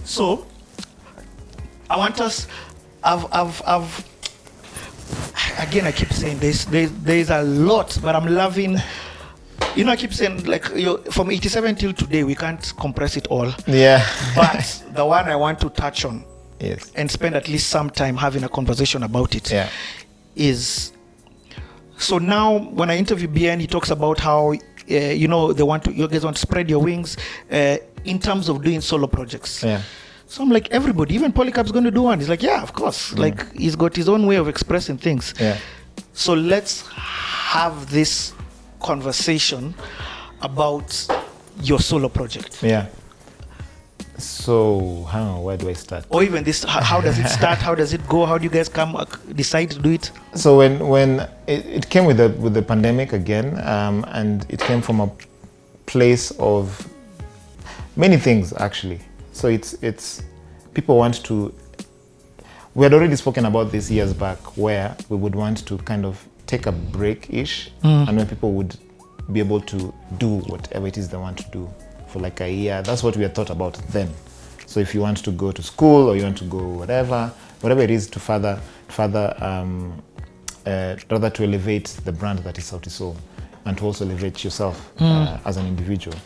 So I want us. I've again. I keep saying there's a lot, but I'm loving. I keep saying like from 87 till today, we can't compress it all. Yeah. But the one I want to touch on, yes, and spend at least some time having a conversation about it, is. So now, when I interview BN, he talks about how you guys want to spread your wings in terms of doing solo projects. Yeah. So I'm like, everybody, even Polycarp's going to do one. He's like, yeah, of course. Like, he's got his own way of expressing things. Yeah. So let's have this conversation about your solo project. Yeah. So, where do I start? Or even this, how does it start? How does it go? How do you guys decide to do it? So when it came with the pandemic again, and it came from a place of many things actually. So it's people want to. We had already spoken about this years back, where we would want to kind of take a break-ish, and when people would be able to do whatever it is they want to do for like a year. That's what we had thought about then. So if you want to go to school or you want to go whatever it is to rather to elevate the brand that is Sauti Sol, and to also elevate yourself as an individual.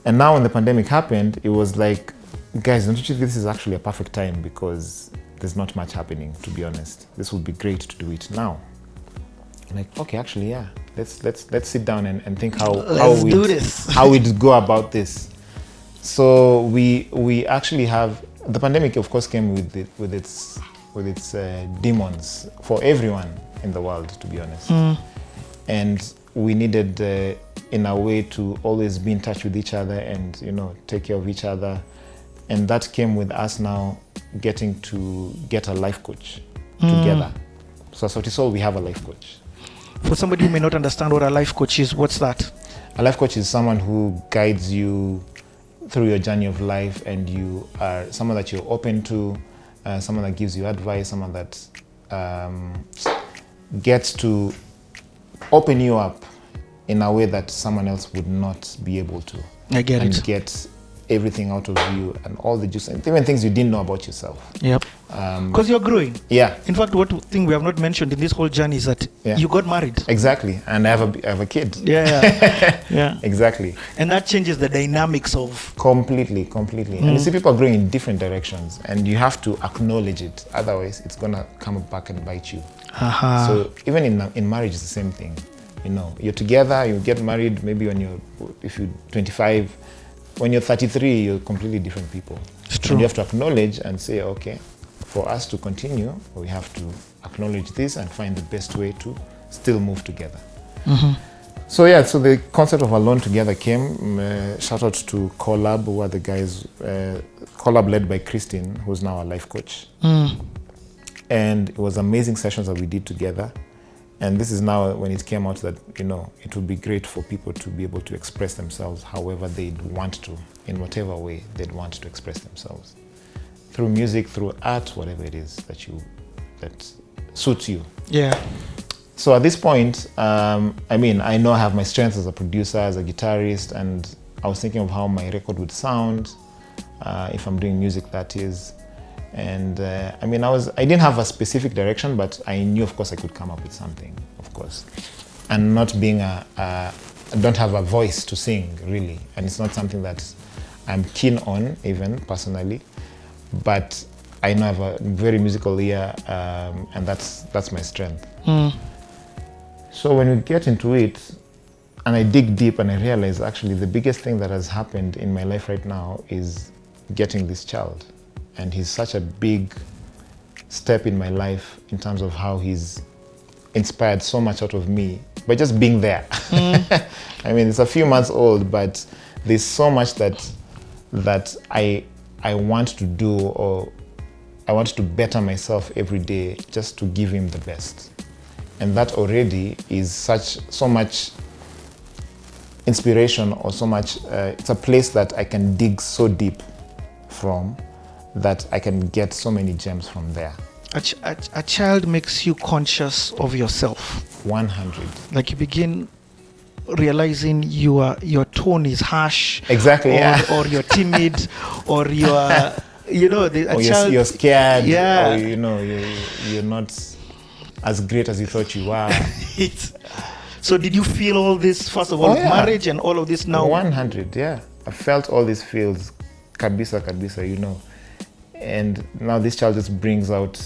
And now when the pandemic happened, it was like, guys, don't you think this is actually a perfect time, because there's not much happening, to be honest. This would be great to do it now. Like, okay, actually, yeah. Let's sit down and think how we'd go about this. So we actually have, the pandemic of course came with its demons for everyone in the world, to be honest. And we needed in a way to always be in touch with each other and take care of each other. And that came with us now getting to get a life coach together. So at Sauti Sol we have a life coach. For somebody who may not understand what a life coach is, what's that? A life coach is someone who guides you through your journey of life, and you are someone that you're open to, someone that gives you advice, someone that gets to open you up in a way that someone else would not be able to. I get and it. Get everything out of you and all the juice, and even things you didn't know about yourself. Yep. Because you're growing. Yeah. In fact, one thing we have not mentioned in this whole journey is that you got married. Exactly. And I have a kid. Yeah. Yeah. Exactly. And that changes the dynamics of... Completely. And you see people are growing in different directions, and you have to acknowledge it. Otherwise, it's going to come back and bite you. So even in marriage, it's the same thing. You're together, you get married, maybe if you're 25, when you're 33, you're completely different people. It's true. And you have to acknowledge and say, okay, for us to continue, we have to acknowledge this and find the best way to still move together. So the concept of Alone Together came. Shout out to Collab, who are the guys, Collab led by Christine, who's now a life coach. And it was amazing sessions that we did together. And this is now when it came out that, it would be great for people to be able to express themselves however they'd want to, in whatever way they'd want to express themselves. Through music, through art, whatever it is that suits you. Yeah. So at this point, I know I have my strengths as a producer, as a guitarist, and I was thinking of how my record would sound if I'm doing music, that is. And I didn't have a specific direction, but I knew, of course, I could come up with something, of course. And not being I don't have a voice to sing, really. And it's not something that I'm keen on, even personally. But I know I have a very musical ear, and that's my strength. So when we get into it, and I dig deep, and I realize actually the biggest thing that has happened in my life right now is getting this child. And he's such a big step in my life in terms of how he's inspired so much out of me by just being there. It's a few months old, but there's so much that I want to do, or I want to better myself every day just to give him the best. And that already is so much inspiration, or so much, it's a place that I can dig so deep from, that I can get so many gems from there. A child makes you conscious of yourself. 100. Like you begin realizing your tone is harsh. Exactly. Or you're timid, or you're you know, or you're scared, Yeah. or you know, you're not as great as you thought you were. So did you feel all this, first of all, marriage and all of this now? 100, yeah. I felt all these feels, kabisa, you know. And now this child just brings out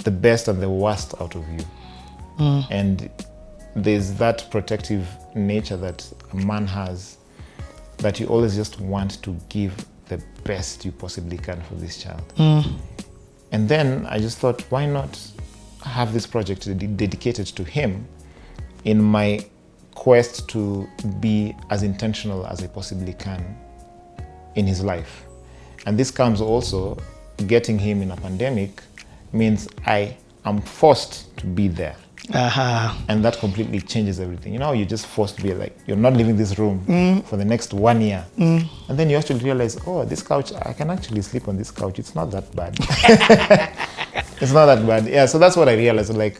the best and the worst out of you. And there's that protective nature that a man has, that you always just want to give the best you possibly can for this child. And then I just thought, why not have this project dedicated to him in my quest to be as intentional as I possibly can in his life. And this comes also, getting him in a pandemic means I am forced to be there. And that completely changes everything. You know, you're just forced to be like, you're not leaving this room for the next 1 year. And then you actually realize, oh, this couch, I can actually sleep on this couch. It's not that bad. It's not that bad. Yeah, so that's what I realized. Like,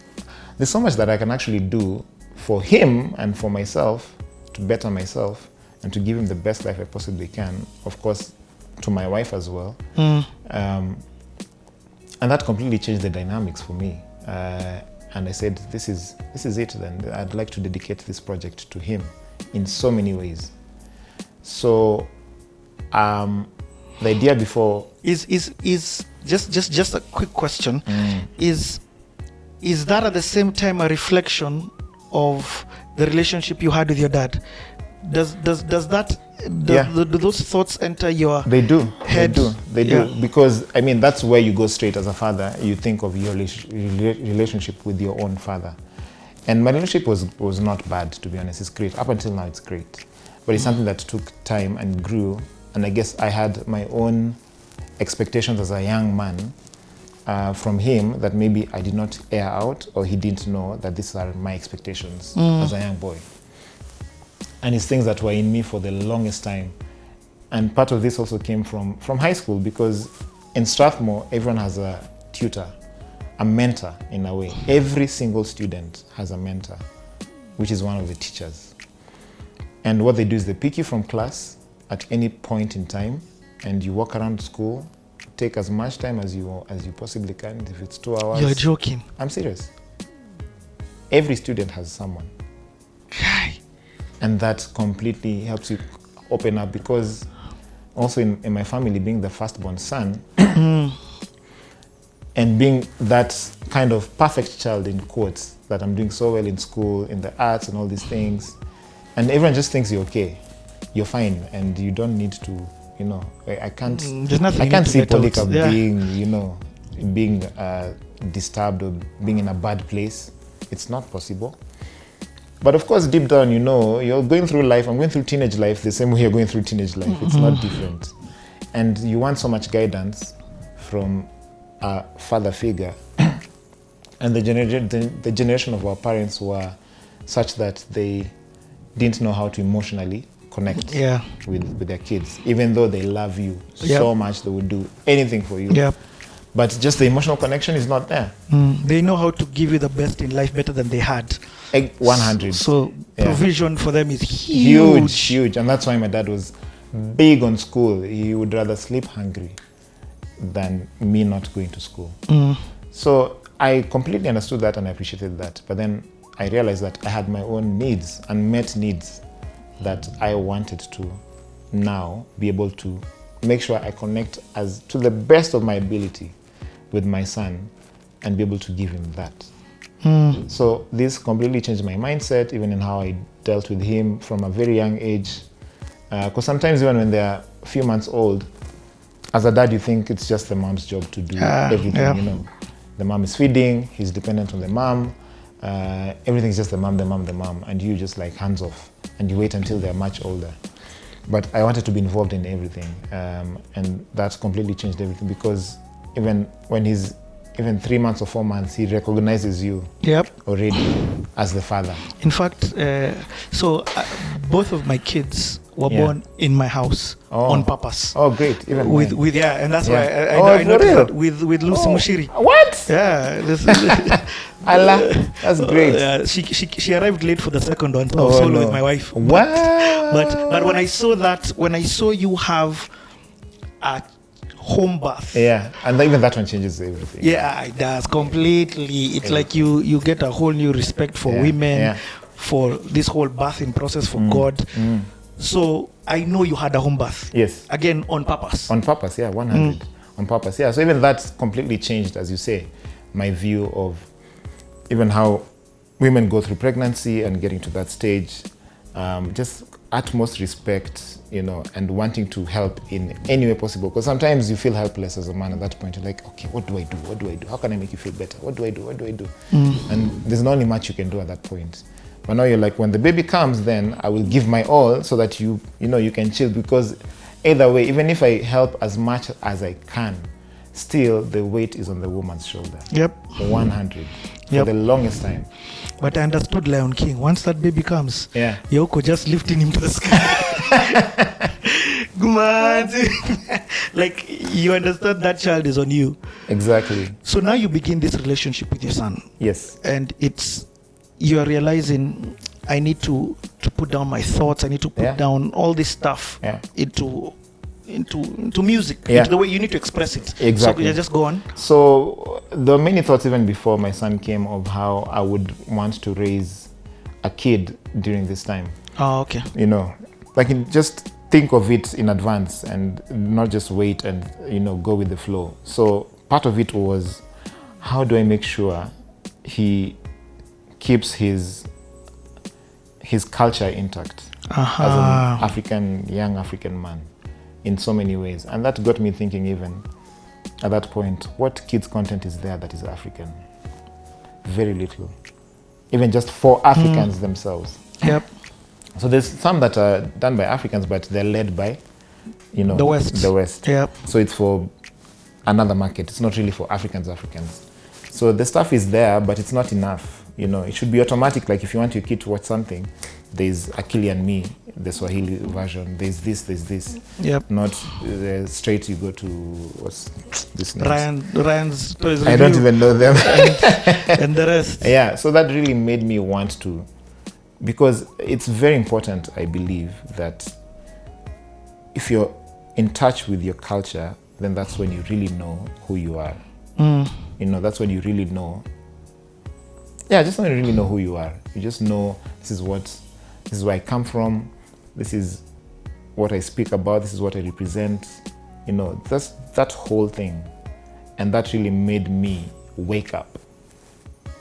there's so much that I can actually do for him and for myself, to better myself and to give him the best life I possibly can. Of course, to my wife as well. And that completely changed the dynamics for me. And I said, this is it then. I'd like to dedicate this project to him in so many ways. So the idea before is just a quick question. Is that at the same time a reflection of the relationship you had with your dad? Do those thoughts enter your They do. head? They do. Because, I mean, that's where you go straight as a father. You think of your relationship with your own father. And my relationship was not bad, to be honest. It's great. Up until now, it's great. But it's something that took time and grew. And I guess I had my own expectations as a young man from him that maybe I did not air out, or he didn't know that these are my expectations as a young boy. And it's things that were in me for the longest time. And part of this also came from high school, because in Strathmore, everyone has a tutor, a mentor in a way. Every single student has a mentor, which is one of the teachers. And what they do is they pick you from class at any point in time, and you walk around school, take as much time as you possibly can. If it's 2 hours. You're joking. I'm serious. Every student has someone. And that completely helps you open up, because also in my family, being the firstborn son and being that kind of perfect child in quotes, that I'm doing so well in school, in the arts and all these things, and everyone just thinks you're okay, you're fine, and you don't need to, you know, I can't see Polycarp being disturbed or being in a bad place. It's not possible. But of course, deep down, you know, you're going through life. I'm going through teenage life the same way you're going through teenage life. It's not different. And you want so much guidance from a father figure. And the generation of our parents were such that they didn't know how to emotionally connect with their kids. Even though they love you so much, they would do anything for you. But just the emotional connection is not there. They know how to give you the best in life better than they had. 100. So provision for them is huge. And that's why my dad was big on school. He would rather sleep hungry than me not going to school. So I completely understood that and I appreciated that. But then I realized that I had my own needs, unmet needs, that I wanted to now be able to make sure I connect as to the best of my ability with my son and be able to give him that. So this completely changed my mindset, even in how I dealt with him from a very young age. Because sometimes even when they're a few months old, as a dad, you think it's just the mom's job to do everything, you know. The mom is feeding, he's dependent on the mom, everything's just the mom, and you just like hands off, and you wait until they're much older. But I wanted to be involved in everything, and that's completely changed everything, because even when he's 3 months or 4 months, he recognizes you already as the father. In fact, both of my kids were born in my house on purpose. Oh, great! Even with and that's why I noticed that with Lucy Mushiri. What? Yeah, Allah, that's great. She arrived late for the second one, so I was solo with my wife. Wow! But when I saw you have a home birth. Yeah, and even that one changes everything. Yeah, it does completely. It's like you get a whole new respect for women, for this whole birthing process, for God. So I know you had a home birth. Yes. Again, on purpose. On purpose, yeah, 100. On purpose, yeah. So even that completely changed, as you say, my view of even how women go through pregnancy and getting to that stage. Just utmost respect, and wanting to help in any way possible. Because sometimes you feel helpless as a man at that point. You're like, okay, what do I do? What do I do? How can I make you feel better? What do I do? What do I do? And there's not only much you can do at that point. But now you're like, when the baby comes, then I will give my all so that you can chill. Because either way, even if I help as much as I can, still the weight is on the woman's shoulder. Yep. 100 for the longest time. But I understood Lion King. Once that baby comes, Yoko just lifting him to the sky. Like, you understand that child is on you. Exactly. So now you begin this relationship with your son. Yes. And you are realizing, I need to put down my thoughts. I need to put down all this stuff into music, into the way you need to express it. Exactly. So just go on. So there were many thoughts even before my son came of how I would want to raise a kid during this time. Oh, okay. Just think of it in advance and not just wait and go with the flow. So part of it was, how do I make sure he keeps his culture intact as an young African man in so many ways. And that got me thinking, even at that point, what kids content is there that is African? Very little. Even just for Africans themselves. Yep. So there's some that are done by Africans, but they're led by, the West. The West. Yep. So it's for another market. It's not really for Africans. So the stuff is there, but it's not enough. It should be automatic. Like if you want your kid to watch something, there's Akili and Me, the Swahili version. There's this. Yep. Not straight you go to, what's this name? Ryan's Toys I don't even know them. and the rest. Yeah, so that really made me want to, because it's very important, I believe, that if you're in touch with your culture, then that's when you really know who you are. That's when you really know. Yeah, just when you really know who you are. You just know, this is where I come from. This is what I speak about. This is what I represent. That's that whole thing. And that really made me wake up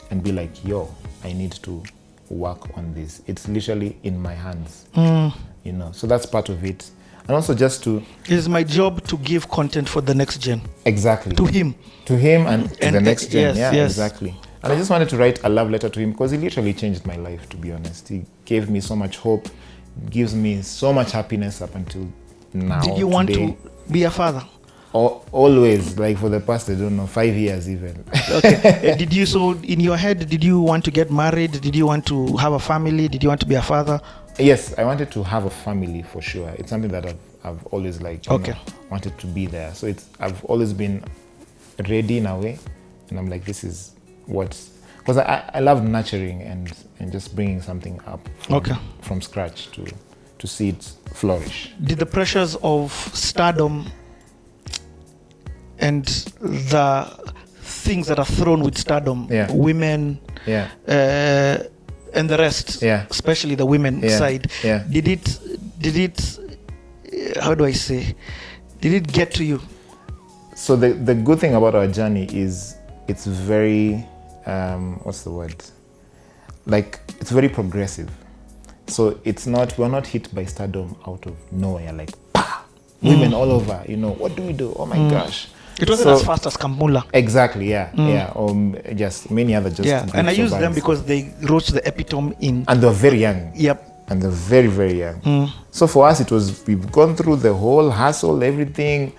and be like, yo, I need to work on this. It's literally in my hands. So that's part of it. And also just to... It is my job to give content for the next gen. Exactly. To him and the next gen. Yes, Exactly. And I just wanted to write a love letter to him because he literally changed my life, to be honest. He gave me so much hope, gives me so much happiness up until now. Did you want to be a father? Always, like for the past, 5 years even. Okay. In your head, did you want to get married? Did you want to have a family? Did you want to be a father? Yes, I wanted to have a family for sure. It's something that I've always liked. Wanted to be there. So I've always been ready in a way. And I'm like, this is because I love nurturing and just bringing something up from scratch to see it flourish. Did the pressures of stardom and the things that are thrown with stardom, women, and the rest, especially the women side, did it, how do I say, did it get to you? So the good thing about our journey is it's very, what's the word? Like, it's very progressive. So we're not hit by stardom out of nowhere, like, bah! Women all over, what do we do? Oh my gosh. It wasn't as fast as Kamula. Exactly, or just many other and I use them because they wrote the epitome in. And they're very young. Yep. And they're very, very young. So for us, we've gone through the whole hassle, everything,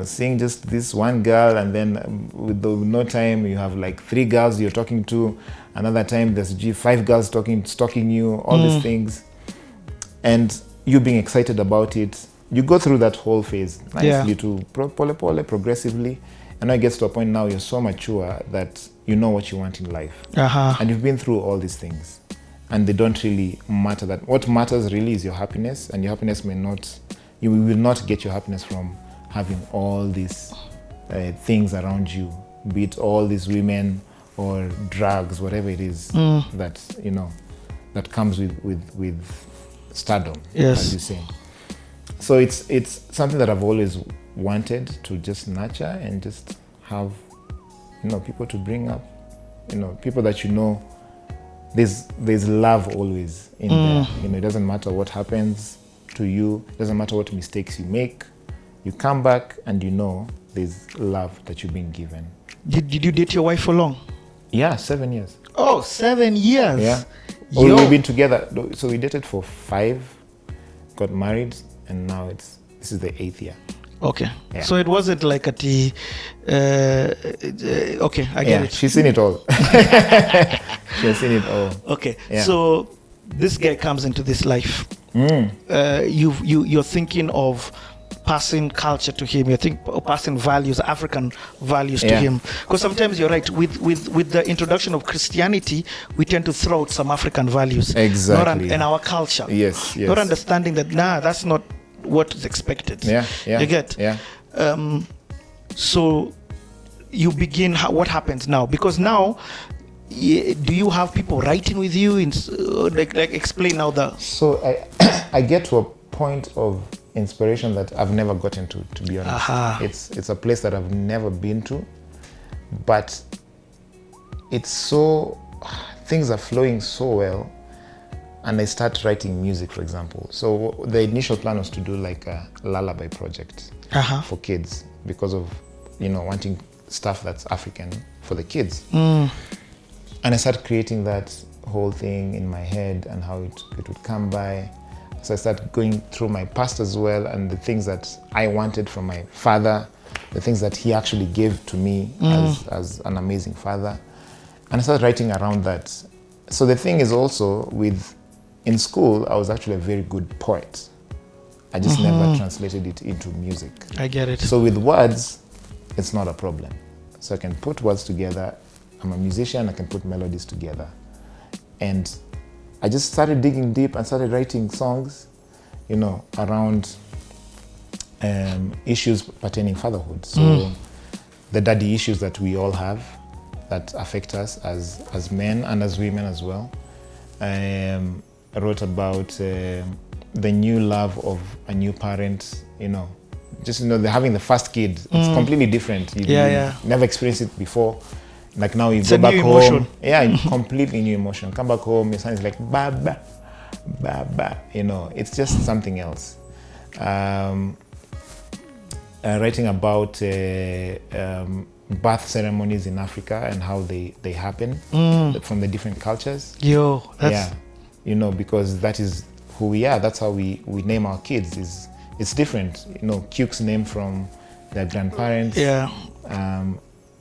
seeing just this one girl, and then with no time, you have like 3 girls you're talking to. Another time, there's 5 girls stalking you, all these things. And you being excited about it. You go through that whole phase nicely to progressively. And it gets to a point now you're so mature that you know what you want in life. And you've been through all these things. And they don't really matter. That what matters really is your happiness. And your happiness you will not get your happiness from having all these things around you, be it all these women or drugs, whatever it is that, you know, that comes with stardom, as you say. So it's something that I've always wanted to just nurture and just have, you know, people to bring up, you know, people that, you know, there's love always in there. You know, it doesn't matter what happens to you, it doesn't matter what mistakes you make, you come back and you know there's love that you've been given. Did you date your wife for long? Yeah, 7 years. Oh, 7 years. Yeah. Oh, we've been together. So we dated for 5, got married, and now this is the 8th year. Okay. Yeah. So it wasn't like at the okay, I get it. She's seen it all. She has seen it all. Okay. Yeah. So this guy comes into this life. You're thinking of passing culture to him. You think of passing values, African values to him. Because sometimes you're right, with the introduction of Christianity, we tend to throw out some African values. Exactly. In our culture. Yes. Not understanding that, that's not what is expected. Yeah. You get? Yeah. So you begin, what happens now? Because now, do you have people writing with you? Like explain now the... So I get to a point of inspiration that I've never gotten to be honest. It's a place that I've never been to, but it's so, things are flowing so well, and I start writing music, for example. So the initial plan was to do like a lullaby project for kids, because of, you know, wanting stuff that's African for the kids. And I started creating that whole thing in my head and how it would come by. So I started going through my past as well, and the things that I wanted from my father, the things that he actually gave to me as an amazing father. And I started writing around that. So the thing is also in school, I was actually a very good poet. I just never translated it into music. I get it. So with words, it's not a problem. So I can put words together. I'm a musician, I can put melodies together. And I just started digging deep and started writing songs, you know, around issues pertaining fatherhood. So the daddy issues that we all have that affect us as men and as women as well. I wrote about the new love of a new parent, you know, just, you know, they're having the first kid. It's completely different. You never experienced it before. Like now you go back home. Yeah, completely new emotion. Come back home, your son is like, Baba, Baba. You know, it's just something else. Writing about birth ceremonies in Africa and how they happen from the different cultures. That's... you know, because that is who we are. That's how we name our kids. It's different. You know, Cuke's name from their grandparents.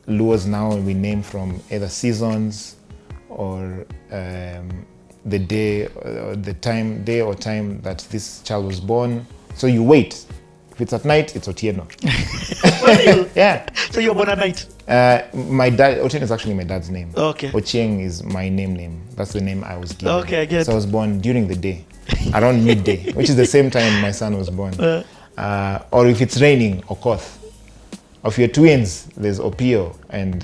Luos now we name from either seasons or the day or the time that this child was born. So you wait. If it's at night, it's Otieno. Yeah. So you're born at night? My dad, Otieno is actually my dad's name. Okay. Ochieng is my name. That's the name I was given. Okay, I get it. So I was born during the day, around midday, which is the same time my son was born. Or if it's raining, Okoth. Of your twins, there's Opio and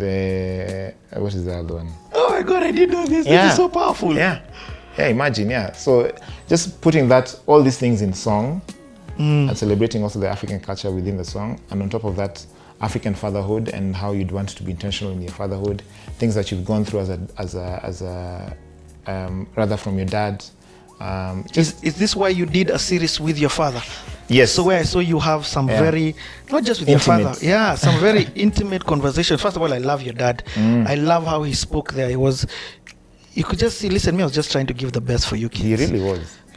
what is the other one? Oh my God, I didn't know this. This is so powerful. Yeah, imagine, So just putting all these things in song and celebrating also the African culture within the song. And on top of that, African fatherhood and how you'd want to be intentional in your fatherhood, things that you've gone through as a rather from your dad. Is this why you did a series with your father? Yes. So where I saw you have some very, not just with intimate. your father, some very intimate conversations. First of all, I love your dad. I love how he spoke there. You could just see, listen, I was just trying to give the best for you kids. He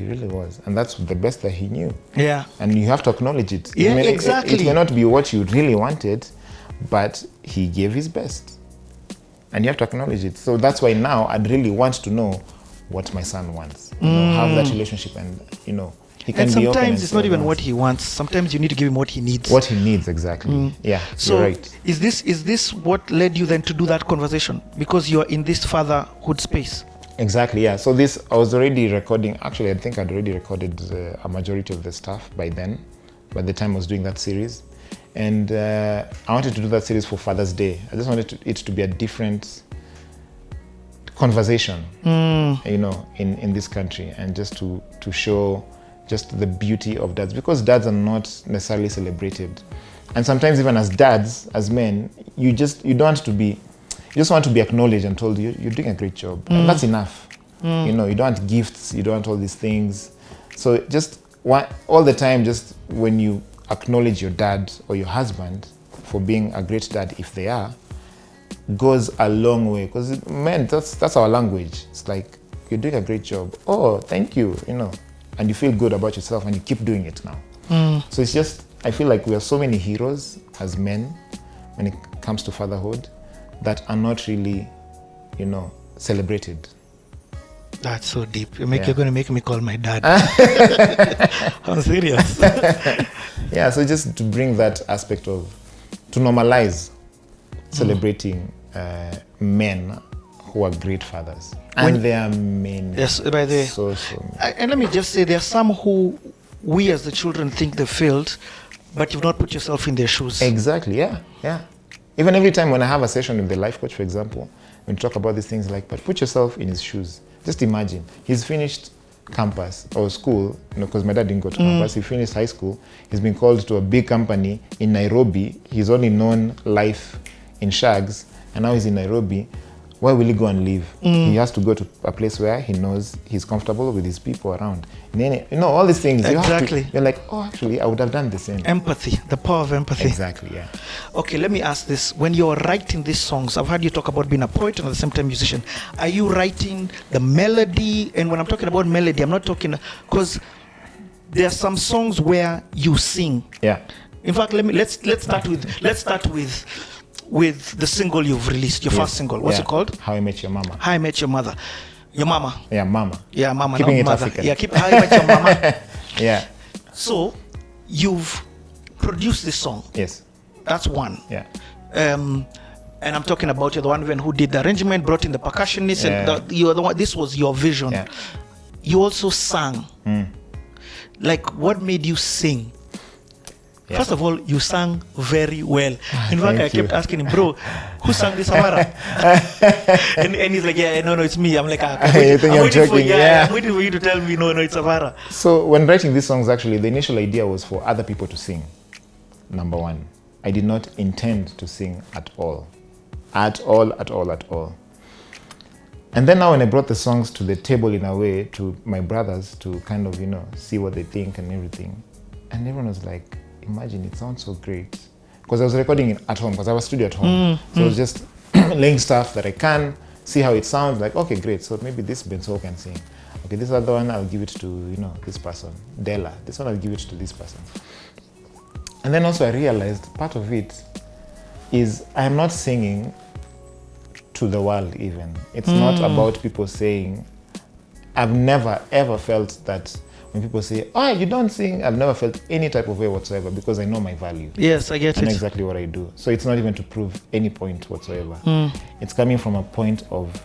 really was. And that's the best that he knew. Yeah. And you have to acknowledge it. Yeah, exactly. It may not be what you really wanted, but he gave his best. And you have to acknowledge it. So that's why now I'd really want to know what my son wants. You know, have that relationship and, you know, he can be open. And sometimes it's not even what he wants. Sometimes you need to give him what he needs. What he needs, exactly. Yeah, so you're right. Is this what led you then to do that conversation? Because you're in this fatherhood space. Exactly, yeah. So I was already recording. Actually, I think I'd already recorded a majority of the stuff by then, by the time I was doing that series. And I wanted to do that series for Father's Day. I just wanted it to be a different conversation, you know, in this country, and just to show just the beauty of dads, because dads are not necessarily celebrated. And sometimes even as dads, as men, you just want to be acknowledged and told you're doing a great job. And that's enough. You know, you don't want gifts, you don't want all these things. So just all the time, just when you acknowledge your dad or your husband for being a great dad, if they are, goes a long way. Because men, that's our language. It's like, you're doing a great job. Oh, thank you, you know. And you feel good about yourself and you keep doing it now. So it's just, I feel like we are so many heroes as men when it comes to fatherhood that are not really, you know, celebrated. That's so deep. You're going to make me call my dad. I'm serious. Yeah, so just to bring that aspect of, to normalize celebrating men who are great fathers. And there are many. Yes, by the way. So many. And let me just say, there are some who we as the children think they failed, but you've not put yourself in their shoes. Exactly, yeah. Even every time when I have a session with the life coach, for example, when we talk about these things, like, but put yourself in his shoes. Just imagine, he's finished campus or school, you know, because my dad didn't go to campus. He finished high school. He's been called to a big company in Nairobi. He's only known life in shags, and now he's in Nairobi. Where will he go and live? He has to go to a place where he knows he's comfortable with his people around. And then, you know, all these things. Exactly. You're like, oh, actually, I would have done the same. Empathy, the power of empathy. Exactly, yeah. Okay, let me ask this. When you're writing these songs, I've heard you talk about being a poet and at the same time musician. Are you writing the melody? And when I'm talking about melody, I'm not talking, because there are some songs where you sing. Yeah. In fact, let's start with the single you've released, your first single. What's it called? How I Met Your Mama. How I Met Your Mother. Your mama. Yeah, mama. Yeah, mama. Keeping not it mother. African. Yeah, keep How I Met Your Mama. Yeah. So, you've produced this song. Yes. That's one. Yeah. And I'm talking about you're the one who did the arrangement, brought in the percussionist, and you're the one. This was your vision. Yeah. You also sang. Like, what made you sing? Yeah. First of all, you sang very well. In fact, I kept asking him, bro, who sang this Savara? and he's like, yeah, no, it's me. I'm like, I'm waiting for you to tell me, no, it's Savara. So when writing these songs, actually, the initial idea was for other people to sing. Number one, I did not intend to sing at all. At all. And then now when I brought the songs to the table in a way to my brothers to kind of, you know, see what they think and everything. And everyone was like, imagine, it sounds so great. Because I was recording it at home, because I have a studio at home. So I was just laying stuff that I can, see how it sounds, like, okay, great. So maybe this Benso can sing. Okay, this other one, I'll give it to, you know, this person, Della. This one, I'll give it to this person. And then also I realized part of it is I'm not singing to the world even. It's not about people saying, I've never ever felt that when people say, oh, you don't sing, I've never felt any type of way whatsoever because I know my value. Yes, I get it. I know exactly what I do. So it's not even to prove any point whatsoever. It's coming from a point of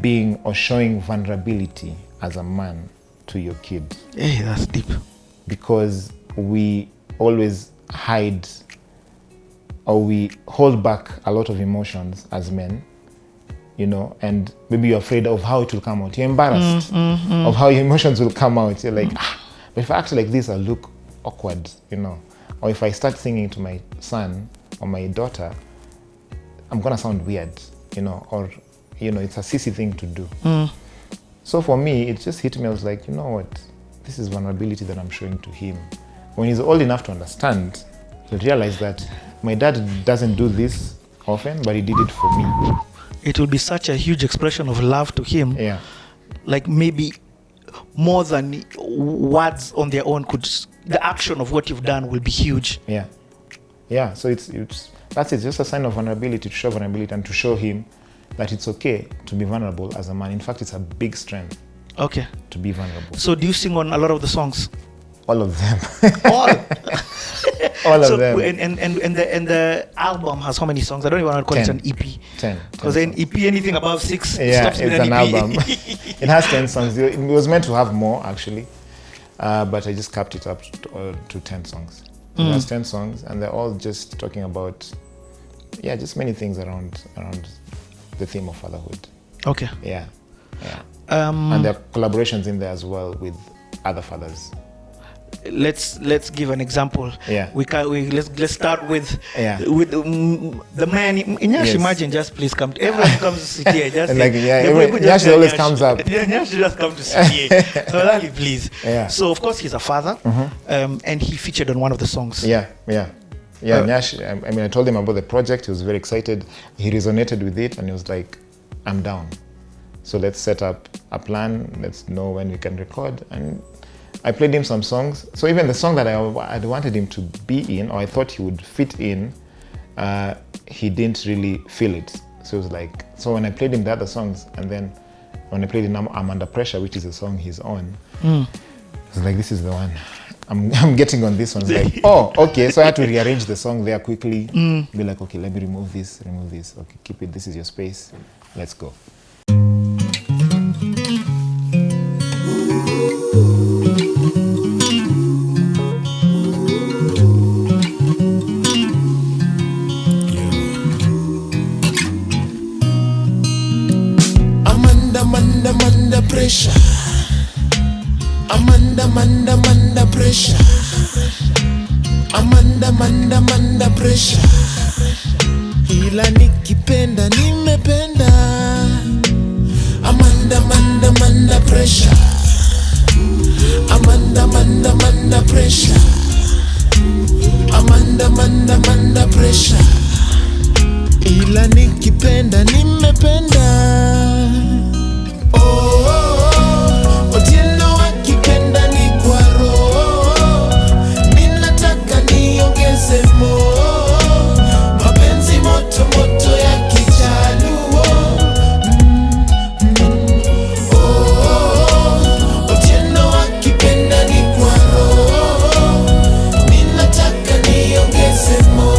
being or showing vulnerability as a man to your kid. Hey, that's deep. Because we always hide or we hold back a lot of emotions as men, you know, and maybe you're afraid of how it will come out. You're embarrassed of how your emotions will come out. You're like, but if I act like this, I'll look awkward, you know. Or if I start singing to my son or my daughter, I'm gonna sound weird, you know, or, you know, it's a sissy thing to do. So for me, it just hit me. I was like, you know what? This is vulnerability that I'm showing to him. When he's old enough to understand, he'll realize that my dad doesn't do this often, but he did it for me. It will be such a huge expression of love to him. Yeah. Like maybe more than words on their own could, the action of what you've done will be huge. Yeah. Yeah. So it's that's it. Just a sign of vulnerability, to show vulnerability and to show him that it's okay to be vulnerable as a man. In fact, it's a big strength. Okay. To be vulnerable. So do you sing on a lot of the songs? All of them. All. All of them. And the album has how many songs? I don't even want to call 10. it an EP. 10. Because an EP, anything above 6, yeah, stops it's being an EP. album. It has 10 songs. It was meant to have more, actually, but I just capped it up to 10 songs. He has 10 songs, and they're all just talking about, just many things around the theme of fatherhood. Okay. Yeah. And there are collaborations in there as well with other fathers. Let's give an example. Yeah. Let's start with the man. Nyash, imagine, just please come. Everyone comes to sit here. Just like Nyash always comes up. Nyash just come to sit here. So really, please. Yeah. So of course he's a father, and he featured on one of the songs. Nyash. I mean, I told him about the project. He was very excited. He resonated with it, and he was like, "I'm down. So let's set up a plan. Let's know when we can record." And I played him some songs. So even the song that I wanted him to be in, or I thought he would fit in, he didn't really feel it. So it was like, so when I played him the other songs, and then when I played him I'm Under Pressure, which is the song he's on, I was like, this is the one. I'm getting on this one. It's like, oh, okay. So I had to rearrange the song there quickly. Be like, okay, let me remove this. Okay, keep it. This is your space. Let's go. Amanda pressure. Amanda pressure. Amanda pressure. Ila nikipenda nimependa. Amanda pressure. Amanda pressure. Amanda pressure. Ila nikipenda nimependa. Mapenzi moto moto ya kijaluo. Otieno akipenda ni kwa roho. Ninataka niongeze mo.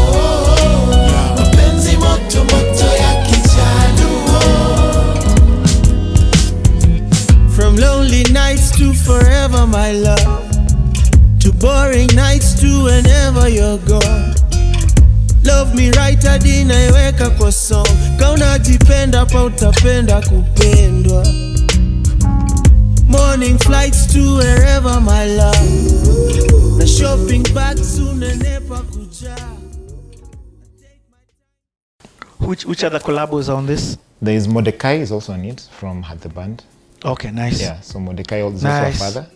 Mapenzi moto moto ya kijaluo. From lonely nights to forever my love, to boring nights to whenever you're gone. Love me right hadi naiweka kwa song. Kauna jipenda pa utapenda kupendwa. Morning flights to wherever my love. Na shopping bag soon nepa kuja. Which other collabos are on this? There is Mordecai is also on it from Had the Band. Okay, nice. Yeah, so Mordecai is also a father.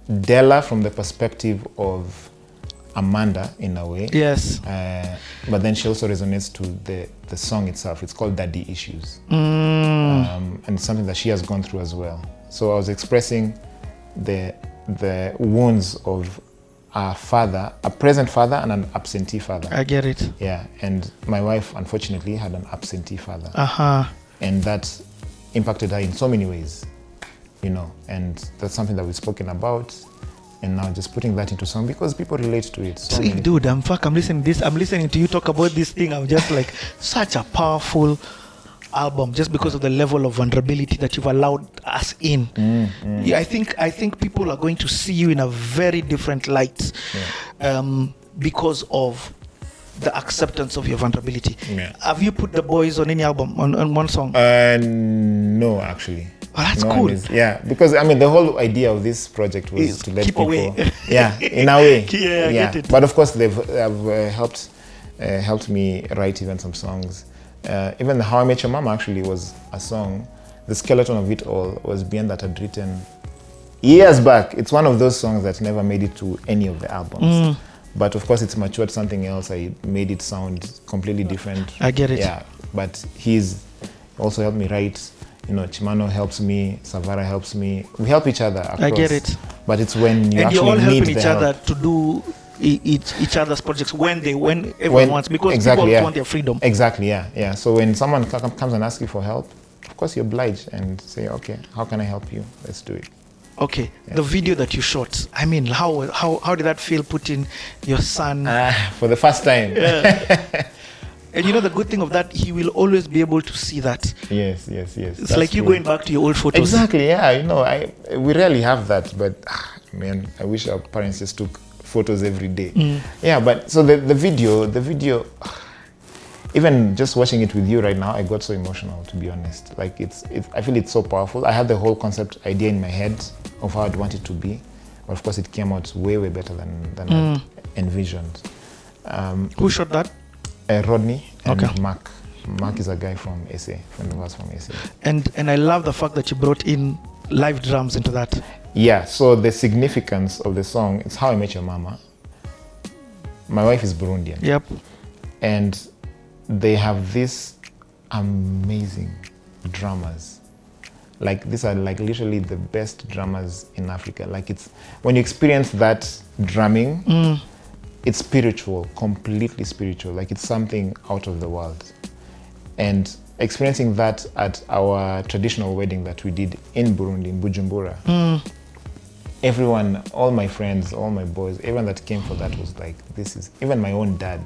Della from the perspective of Amanda in a way. Yes. But then she also resonates to the song itself. It's called Daddy Issues. And it's something that she has gone through as well. So I was expressing the wounds of a father, a present father and an absentee father. I get it. Yeah, and my wife unfortunately had an absentee father. And that impacted her in so many ways. You know, and that's something that we've spoken about, and now just putting that into song because people relate to it. So dude, I'm listening to you talk about this thing. I'm just like, such a powerful album, just because of the level of vulnerability that you've allowed us in. Yeah, I think people are going to see you in a very different light, because of the acceptance of your vulnerability. Have you put the boys on any album on one song? No, actually. Oh, that's cool. Yeah, because I mean the whole idea of this project was to let people away. In a way. I get it. But of course they've helped me write even some songs. Even the How I Met Your Mama actually was a song. The skeleton of it all was Bien that had written years back. It's one of those songs that never made it to any of the albums. But of course it's matured something else. I made it sound completely different. I get it. Yeah, but he's also helped me write. You know, Chimano helps me, Savara helps me. We help each other across. I get it. But it's when you actually you're all need helping the each help. other to do each other's projects when everyone wants, because people want their freedom. Exactly, yeah. So when someone comes and asks you for help, of course you oblige and say, okay, how can I help you? Let's do it. Okay, the video that you shot, I mean, how did that feel, putting your son? For the first time. Yeah. And you know the good thing of that, he will always be able to see that. Yes. It's like you going back to your old photos. Exactly, yeah. You know, we rarely have that, but man. I wish our parents just took photos every day. Yeah, but so the video, even just watching it with you right now, I got so emotional, to be honest. Like I feel it's so powerful. I had the whole concept idea in my head of how I'd want it to be, but of course it came out way better than I envisioned. Who shot that? Rodney and Okay. Mark. Mark is a guy from SA, friend of ours from SA. And I love the fact that you brought in live drums into that. Yeah, so the significance of the song, it's How I Met Your Mama. My wife is Burundian. Yep. And they have these amazing drummers. Like, these are like literally the best drummers in Africa. Like, it's when you experience that drumming, it's spiritual, completely spiritual. Like, it's something out of the world. And experiencing that at our traditional wedding that we did in Burundi, in Bujumbura, everyone, all my friends, all my boys, everyone that came for that was like, this is, even my own dad,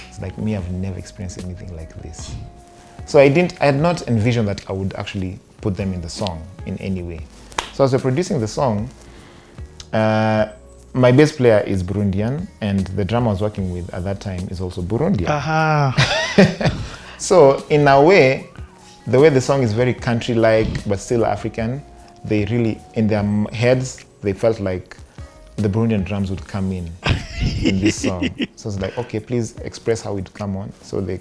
it's like, me, I've never experienced anything like this. So I had not envisioned that I would actually put them in the song in any way. So as we're producing the song, my bass player is Burundian, and the drummer I was working with at that time is also Burundian. So in a way, the way the song is very country-like but still African, they really, in their heads, they felt like the Burundian drums would come in this song. So it's like, okay, please express how it come on. So they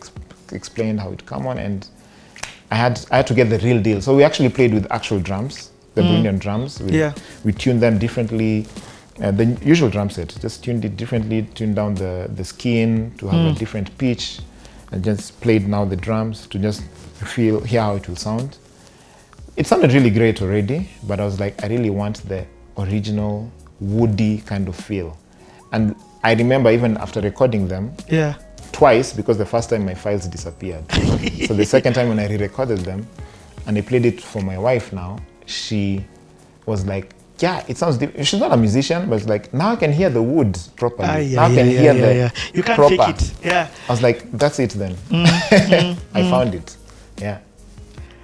explained how it come on, and I had to get the real deal. So we actually played with actual drums, the Burundian drums. We tuned them differently. The usual drum set, just tuned it differently, tuned down the skin to have a different pitch, and just played now the drums to just hear how it will sound. It sounded really great already, but I was like, I really want the original woody kind of feel. And I remember even after recording them twice, because the first time my files disappeared. So the second time when I re-recorded them and I played it for my wife now, she was like, yeah, it sounds different. She's not a musician, but it's like, now I can hear the wood properly. Now I can hear the You can't proper. fake it. Yeah. I was like, that's it then. I found it. Yeah.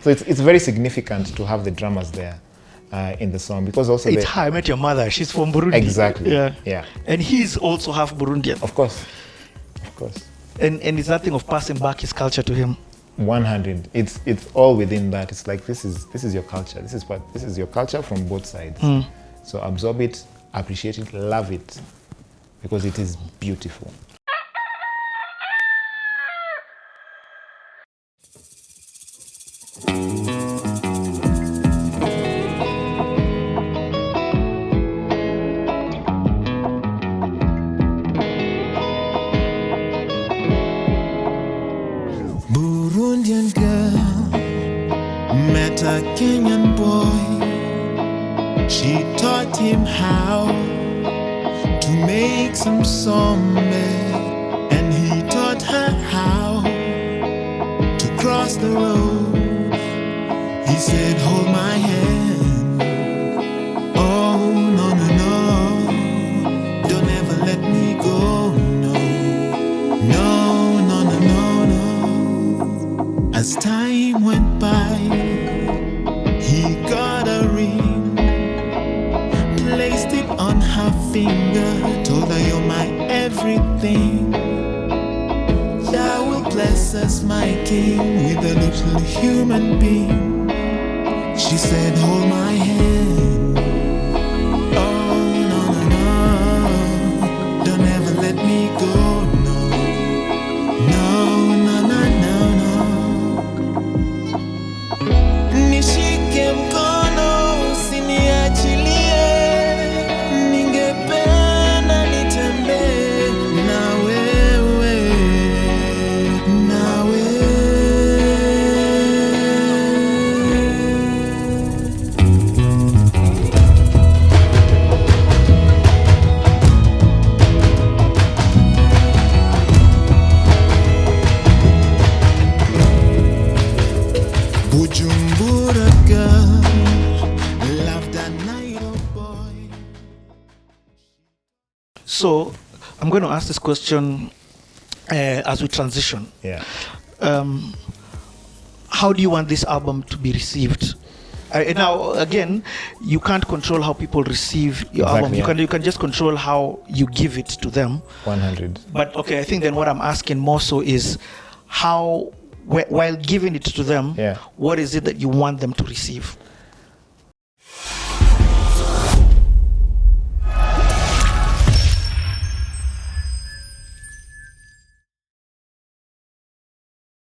So it's very significant to have the drummers there in the song, because also It's How I Met Your Mother. She's from Burundi. Exactly. Yeah. Yeah. And he's also half Burundian. Of course. Of course. And it's that thing of passing back his culture to him. 100. It's all within that. It's like, this is your culture. This is your culture from both sides. So absorb it, appreciate it, love it, because it is beautiful. Burundian girl met a Kenyan boy. She taught him how to make some sombe, and he taught her how to cross the road. He said, hold my hand. Oh, no, no, no. Don't ever let me go, no. No, no, no, no, no. As time went by, he got a ring, placed it on her finger, told her, you're my everything. Thou will bless us, my king, with a little human being. She said, hold my hand. Oh, no, no, no. Don't ever let me go, no. No, no, no, no, no. Nishike mkono, usiniachilie. Ningependa nitembee na wewe, na wewe. Bujumbura girl, love that night, oh boy. So I'm going to ask this question as we transition. Yeah. How do you want this album to be received? Now again, you can't control how people receive your album. You can just control how you give it to them. 100. But okay, I think then what I'm asking more so is how, while giving it to them, what is it that you want them to receive?